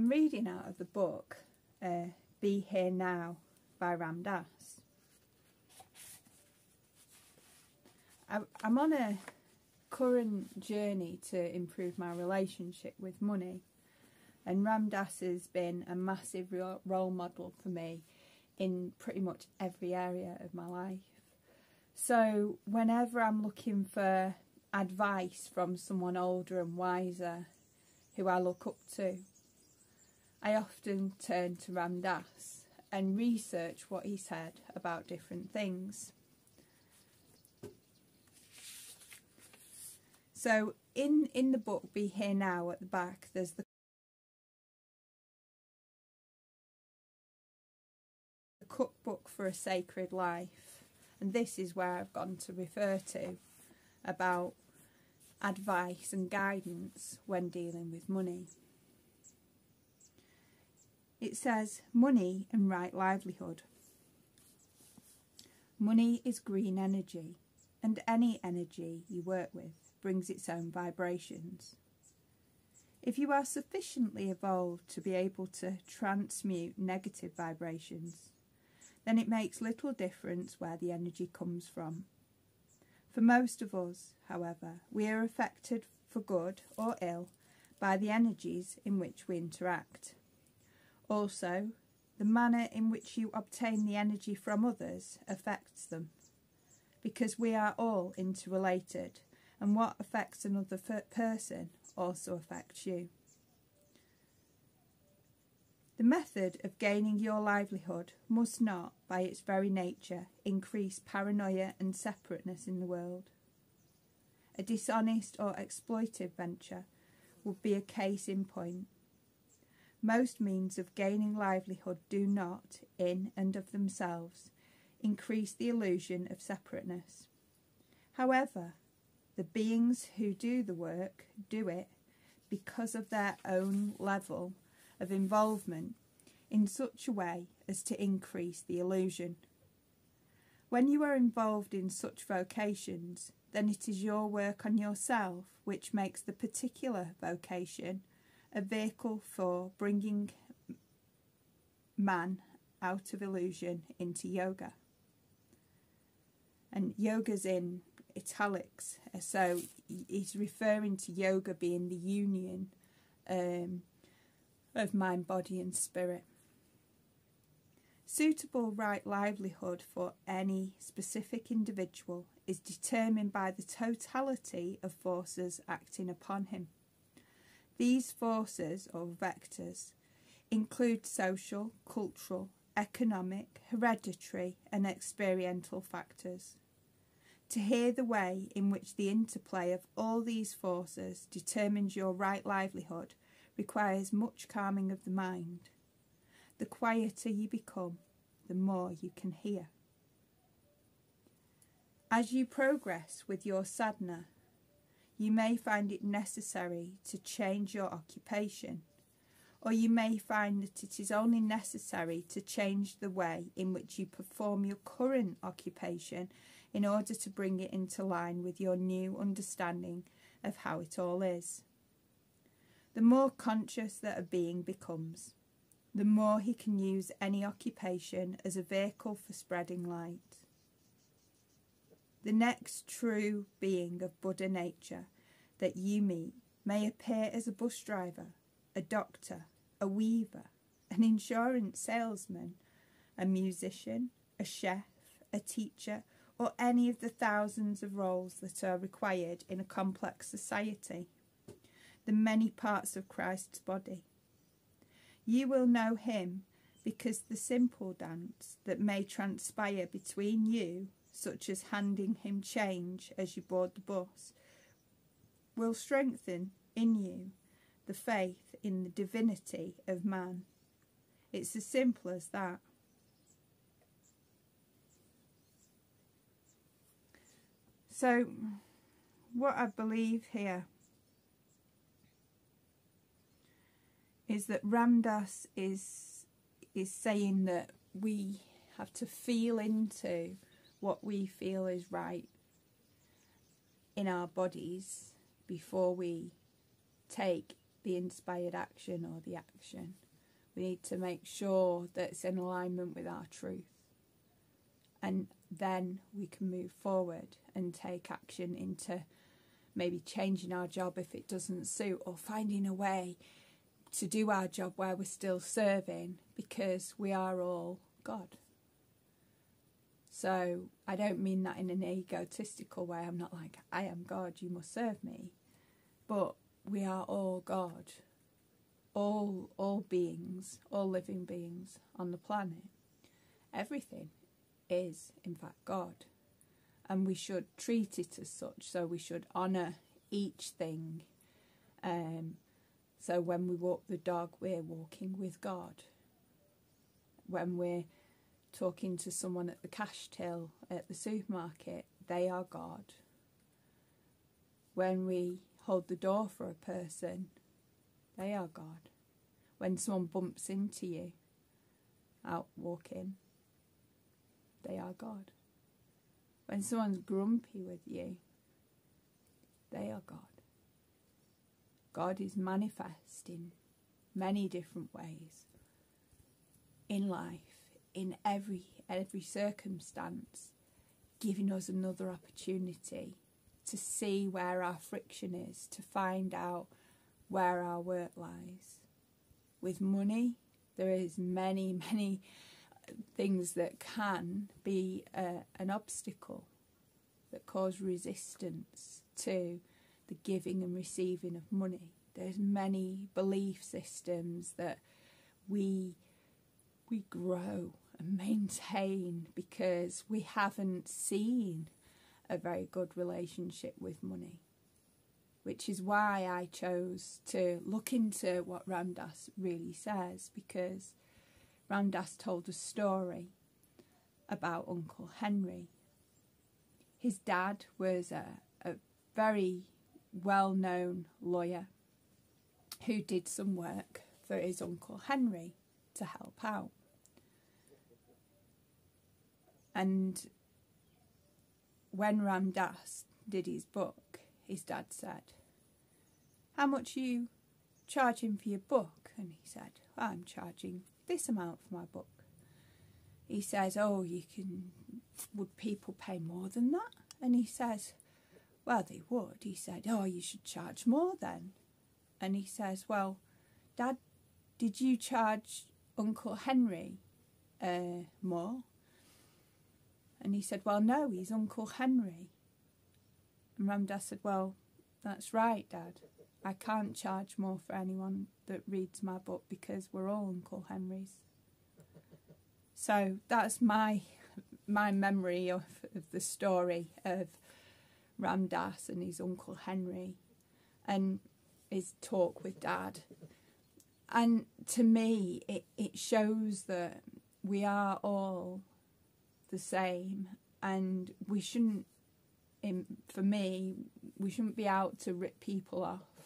I'm reading out of the book Be Here Now by Ram Dass. I'm on a current journey to improve my relationship with money, and Ram Dass has been a massive role model for me in pretty much every area of my life. So whenever I'm looking for advice from someone older and wiser who I look up to, I often turn to Ram Dass and research what he said about different things. So in the book Be Here Now, at the back, there's the cookbook for a sacred life, and this is where I've gone to refer to about advice and guidance when dealing with money. It says, money and right livelihood. Money is green energy, and any energy you work with brings its own vibrations. If you are sufficiently evolved to be able to transmute negative vibrations, then it makes little difference where the energy comes from. For most of us, however, we are affected for good or ill by the energies in which we interact. Also, the manner in which you obtain the energy from others affects them, because we are all interrelated, and what affects another person also affects you. The method of gaining your livelihood must not, by its very nature, increase paranoia and separateness in the world. A dishonest or exploitive venture would be a case in point. Most means of gaining livelihood do not, in and of themselves, increase the illusion of separateness. However, the beings who do the work do it because of their own level of involvement in such a way as to increase the illusion. When you are involved in such vocations, then it is your work on yourself which makes the particular vocation a vehicle for bringing man out of illusion into yoga. And yoga's in italics, so he's referring to yoga being the union of mind, body and spirit. Suitable right livelihood for any specific individual is determined by the totality of forces acting upon him. These forces, or vectors, include social, cultural, economic, hereditary and experiential factors. To hear the way in which the interplay of all these forces determines your right livelihood requires much calming of the mind. The quieter you become, the more you can hear. As you progress with your sadhana, you may find it necessary to change your occupation, or you may find that it is only necessary to change the way in which you perform your current occupation in order to bring it into line with your new understanding of how it all is. The more conscious that a being becomes, the more he can use any occupation as a vehicle for spreading light. The next true being of Buddha nature that you meet may appear as a bus driver, a doctor, a weaver, an insurance salesman, a musician, a chef, a teacher, or any of the thousands of roles that are required in a complex society, the many parts of Christ's body. You will know him because the simple dance that may transpire between you, such as handing him change as you board the bus, will strengthen in you the faith in the divinity of man. It's as simple as that. So, what I believe here is that Ram Dass is saying that we have to feel into what we feel is right in our bodies before we take the inspired action or the action. We need to make sure that it's in alignment with our truth. And then we can move forward and take action into maybe changing our job if it doesn't suit, or finding a way to do our job where we're still serving, because we are all God. So I don't mean that in an egotistical way. I'm not like, I am God, you must serve me. But we are all God. All beings, all living beings on the planet. Everything is, in fact, God. And we should treat it as such. So we should honour each thing. So when we walk the dog, we're walking with God. When we're talking to someone at the cash till at the supermarket, they are God. When we hold the door for a person, they are God. When someone bumps into you out walking, they are God. When someone's grumpy with you, they are God. God is manifest in many different ways in life, in every circumstance, giving us another opportunity to see where our friction is, to find out where our work lies. With money, there is many things that can be an obstacle, that cause resistance to the giving and receiving of money. There's many belief systems that we grow and maintain because we haven't seen a very good relationship with money, which is why I chose to look into what Ram Dass really says, because Ram Dass told a story about Uncle Henry. His dad was a very well-known lawyer who did some work for his Uncle Henry to help out. And when Ram Dass did his book, his dad said, "How much are you charging for your book?" And he said, "I'm charging this amount for my book." He says, "Oh, would people pay more than that?" And he says, "Well, they would." He said, "Oh, you should charge more then." And he says, "Well, Dad, did you charge Uncle Henry more?" And he said, "Well, no, he's Uncle Henry." And Ram Dass said, "Well, that's right, Dad. I can't charge more for anyone that reads my book because we're all Uncle Henrys." So that's my memory of the story of Ram Dass and his Uncle Henry and his talk with Dad. And to me, it shows that we are all the same, and we shouldn't, for me, we shouldn't be out to rip people off,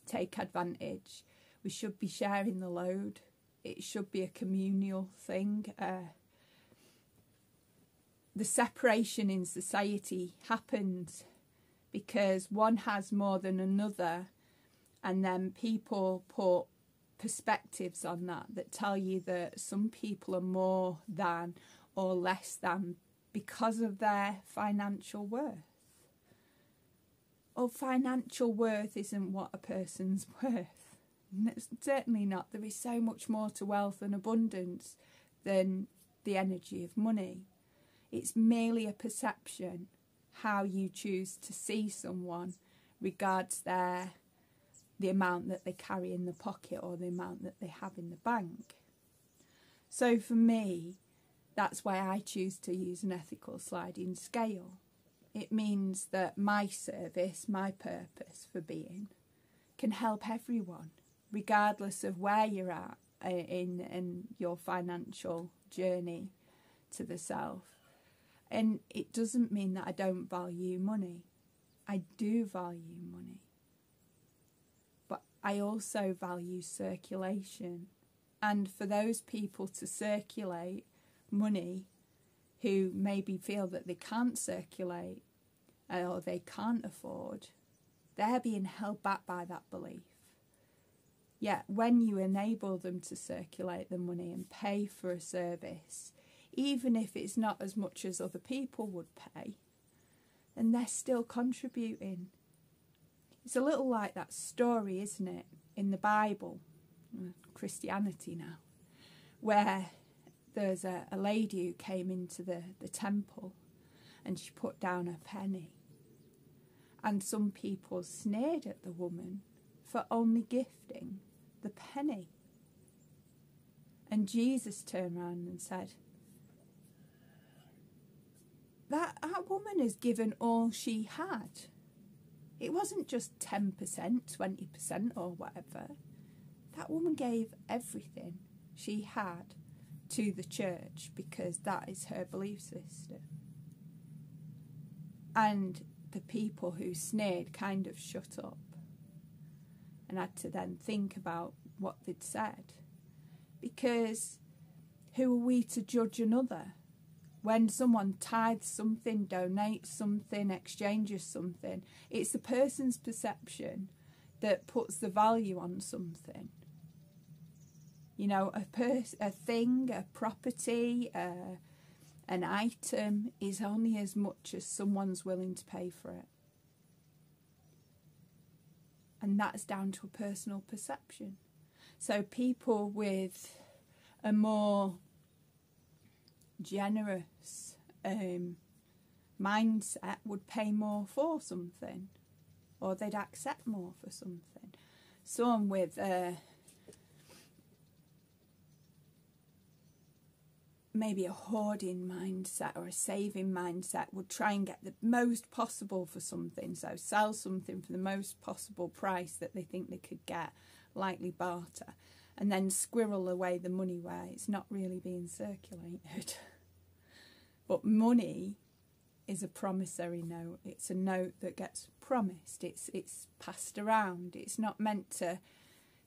take advantage. We should be sharing the load. It should be a communal thing. The separation in society happens because one has more than another, and then people put perspectives on that tell you that some people are more than or less than because of their financial worth. Well, financial worth isn't what a person's worth. It's certainly not. There is so much more to wealth and abundance than the energy of money. It's merely a perception, how you choose to see someone regards the amount that they carry in the pocket or the amount that they have in the bank. So for me, that's why I choose to use an ethical sliding scale. It means that my service, my purpose for being, can help everyone, regardless of where you're at in your financial journey to the self. And it doesn't mean that I don't value money. I do value money. But I also value circulation. And for those people to circulate money who maybe feel that they can't circulate or they can't afford, they're being held back by that belief. Yet when you enable them to circulate the money and pay for a service, even if it's not as much as other people would pay, then they're still contributing. It's a little like that story, isn't it, in the Bible, Christianity now, where there's a lady who came into the temple and she put down a penny. And some people sneered at the woman for only gifting the penny. And Jesus turned around and said, that woman has given all she had. It wasn't just 10%, 20% or whatever. That woman gave everything she had to the church because that is her belief system. And the people who sneered kind of shut up and had to then think about what they'd said. Because who are we to judge another? When someone tithes something, donates something, exchanges something, it's the person's perception that puts the value on something. You know, a thing, a property, an item is only as much as someone's willing to pay for it. And that's down to a personal perception. So people with a more generous mindset would pay more for something, or they'd accept more for something. Someone with maybe a hoarding mindset or a saving mindset would try and get the most possible for something, so sell something for the most possible price that they think they could get, likely barter, and then squirrel away the money where it's not really being circulated. But money is a promissory note. It's a note that gets promised. It's passed around. It's not meant to,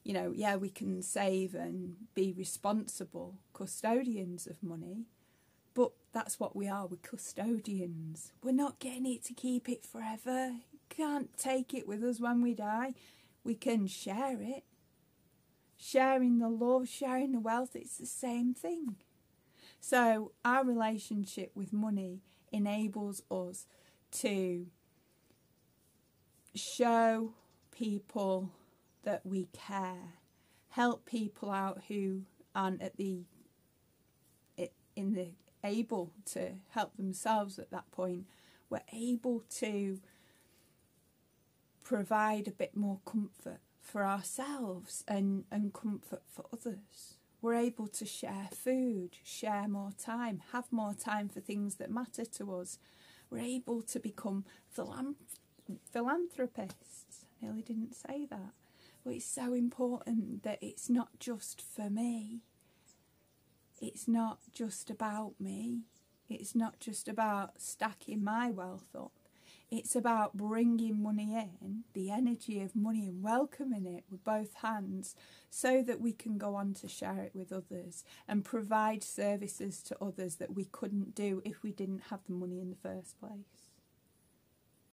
you know, yeah, we can save and be responsible custodians of money, but that's what we are. We're custodians. We're not getting it to keep it forever. Can't take it with us when we die. We can share it. Sharing the love, sharing the wealth, it's the same thing. So our relationship with money enables us to show people that we care, help people out who aren't able to help themselves at that point. We're able to provide a bit more comfort for ourselves and comfort for others. We're able to share food, share more time, have more time for things that matter to us. We're able to become philanthropists. I nearly didn't say that. But it's so important that it's not just for me. It's not just about me. It's not just about stacking my wealth up. It's about bringing money in, the energy of money, and welcoming it with both hands so that we can go on to share it with others and provide services to others that we couldn't do if we didn't have the money in the first place.